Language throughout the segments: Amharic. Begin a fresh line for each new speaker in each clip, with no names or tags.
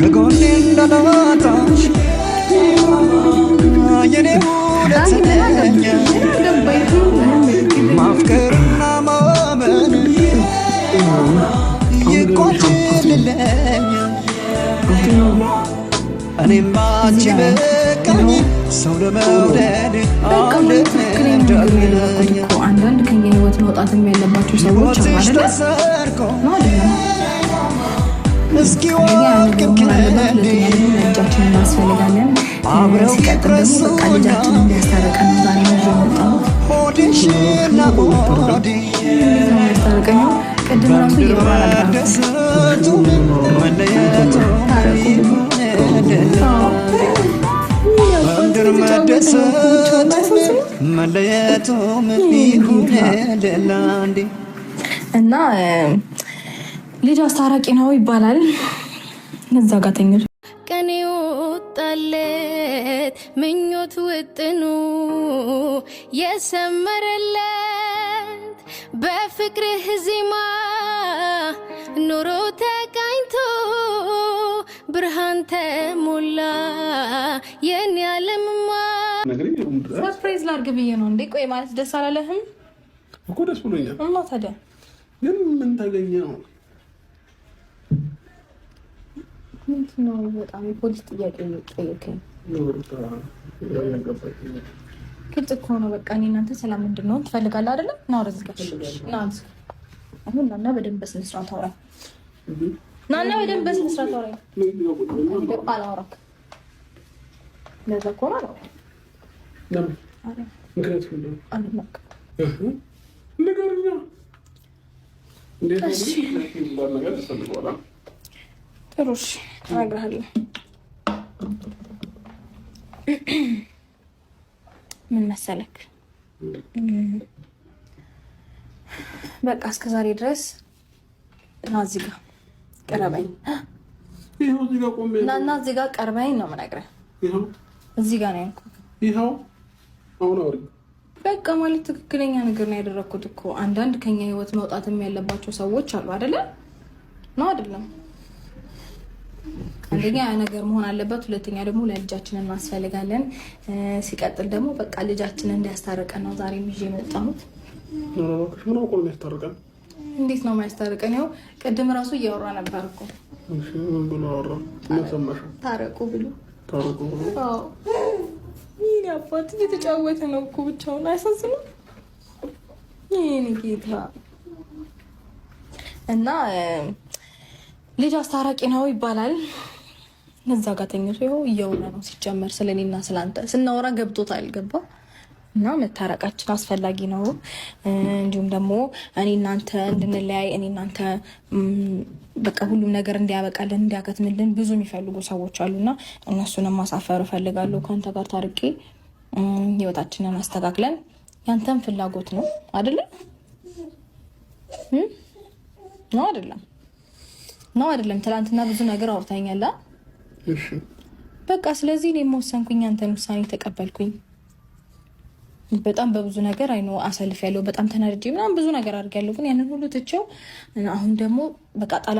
ከጎኔ እንዳላጣሽ የኔ ሁለተኛ ማፍቀርና ማመን ይቆጭልለኛ እኔም ባንቺ በቃኝ ሰው ለመውደድ
አንዳንድ ከኛ ህይወት መውጣት ያለባቸው ሰዎች
እስኪ ወልቅልኝ
ልጃችንን እናስፈልጋለን። ሲቀጥል ደግሞ በቃ ልጃችንን እንዲያስታርቀን ዛሬ ነው የመጣሁት።
ሆዴሽና ሆዴ
ያስታርቀኝ ቅድም ራሱ
መደሰቱ መለየቱ ምድር መደሰቱ መለየቱ ምን ሊሆን ደላ እንዴ
እና ልጅ አስታራቂ ነው ይባላል። እዛ ጋር ተኝቶ
ቀን ወጣለት ምኞት ውጥኑ የሰመረለት በፍቅርህ ዜማ ኑሮ ተቃኝቶ ብርሃን ተሞላ የኔ ዓለምማ።
ሰርፕራይዝ ላድርግ ብዬ ነው እንዴ? ቆይ ማለት ደስ አላለህም
እኮ? ደስ ብሎኛል።
እና ታዲያ
ግን ምን ተገኘ ነው?
ምንድነው? በጣም የፖሊስ ጥያቄ ጠየቀኝ። ግልጽ እኮ ነው። በቃ እኔ እናንተ ሰላም ምንድን ነው ትፈልጋለህ አይደለም? ና ወደዚህ ጋር ና። አሁን ናና በደንብ በስነ ስርዓት አውራ። ናና በደንብ በስነ ስርዓት አውራ። አላወራክ ለዛ እኮ ነው አላወራም።
ለምን? ምክንያቱም ነው
አልማክ
ነገርኛ እንዴት ነው ነገር ተሰልቷላ?
ጥሩሽ አናግርሃለሁ። ምን መሰለክ፣ በቃ እስከዛሬ ድረስ ና እዚህ ጋር ቀረበኝ።
ይኸው እዚህ ጋር ቆሜ
እና እዚህ ጋር ቀርበኝ ነው የምነግርህ።
ይኸው
እዚህ ጋር ነው ያልኩህ።
ይኸው አሁን አውሪ።
በቃ ማለት ትክክለኛ ነገር ነው ያደረኩት እኮ። አንዳንድ ከኛ ህይወት መውጣትም ያለባቸው ሰዎች አሉ አይደለ? ነው አይደለም? አንደኛ ያ ነገር መሆን አለበት፣ ሁለተኛ ደግሞ ለልጃችንን እናስፈልጋለን። ሲቀጥል ደግሞ በቃ ልጃችንን እንዲያስታርቀን ነው ዛሬ ይዤ የመጣሁት።
ምን ነው ቆል ያስታርቀን?
እንዴት ነው የማያስታርቀን? ያው ቅድም ራሱ እያወራ ነበር እኮ።
እሺ ምን ብሎ አወራ? ምን ሰማሽ?
ታረቁ ብሎ።
ታረቁ ብሎ?
አዎ ይሄ አባት እየተጫወተ ነው እኮ ብቻውን። አያሳዝንም? ይሄን ጌታ እና ልጅ አስታራቂ ነው ይባላል። እዛ ጋር ተኝቶ ይኸው እያወራ ነው። ሲጀመር ስለኔና ስላንተ ስናወራ ገብቶታል። ገባ እና መታረቃችን አስፈላጊ ነው። እንዲሁም ደግሞ እኔ እናንተ እንድንለያይ እኔ እናንተ በቃ ሁሉም ነገር እንዲያበቃልን እንዲያከትምልን ብዙ የሚፈልጉ ሰዎች አሉና እነሱንም ማሳፈር እፈልጋለሁ። ከአንተ ጋር ታርቄ ህይወታችንን አስተካክለን ያንተም ፍላጎት ነው አይደለም? ነው አይደለም? ነው አይደለም? ትላንትና ብዙ ነገር አውርታኛል።
እሺ
በቃ ስለዚህ እኔ ወሰንኩኝ፣ አንተን ውሳኔ ተቀበልኩኝ። በጣም በብዙ ነገር አይኖ አሳልፍ ያለው በጣም ተናድጄ ምናምን ብዙ ነገር አድርጋለሁ። ግን ያንን ሁሉ ትቼው አሁን ደግሞ በቃ ጣላ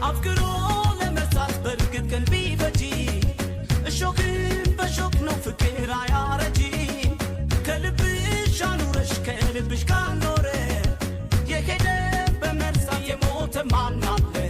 አፍቅሮ ለመርሳት በርግጥ ቀን ቢፈጂ እሾክን በሾክ ነው ፍቅር አያረጂ። ከልብሽ አኑረሽ ከልብሽ ካልኖረ የሄደ በመርሳት የሞተ ማናለ